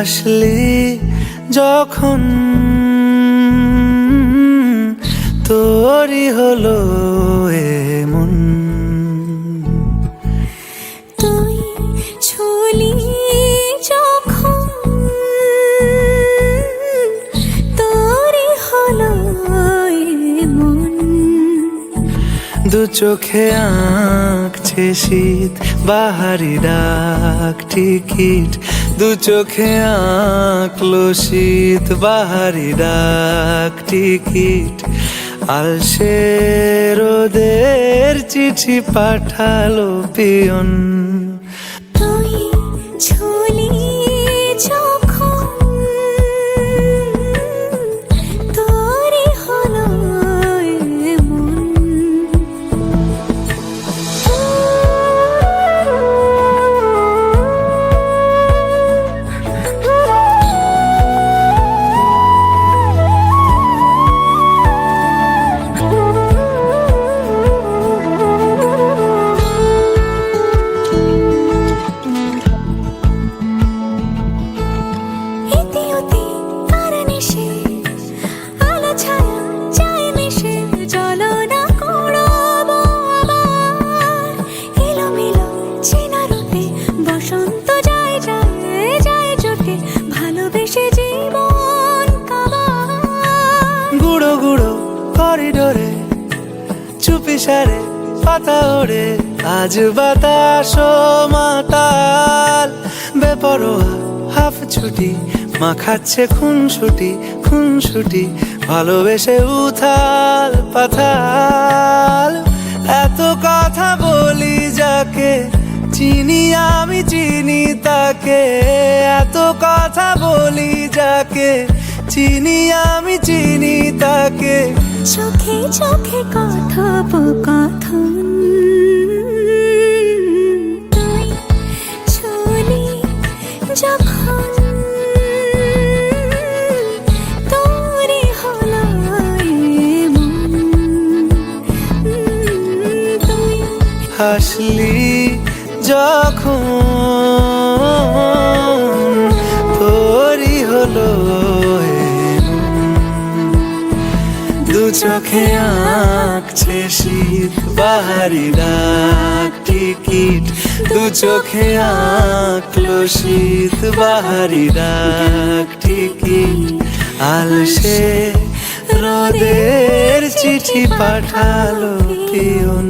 হাসলি যখন তোরই হলো এমন। তুই ছুলি যখন তোরই হলো এমন। দু চোখে আঁকছে শীত বাহারি ডাক টিকিট, দু চোখে আঁকলো শীত বাহারি ডাক টিকিট। আলসে রোদের চিঠি পাঠালো পিয়ন। তুই ছুলি যখন তোরই হলো এমন। গুঁড়ো গুঁড়ো করিডোরে চুপি সারে পাতা ওড়ে, আজ বাতাস মাতাল বেপরোয়া হাফ ছুটি মাখাচ্ছে খুনসুটি খুনসুটি, ভালোবেসে উথাল পাথাল। এত কথা বলি যাকে চিনি আমি চিনি তাকে, এত কথা বলি যাকে চিনি আমি চিনি তাকে। চোখে চোখে কথোপকথন, তুই ছুলি যখন তোরই হলো এমন। তুই হাসলি যখন তোরই হলো দু চোখে আঁকছে শীত বাহারি ডাক টিকিট, দু চোখে আঁকলো শীত বাহারি ডাক টিকিট। আলসে রোদের চিঠি পাঠালো পিয়ন।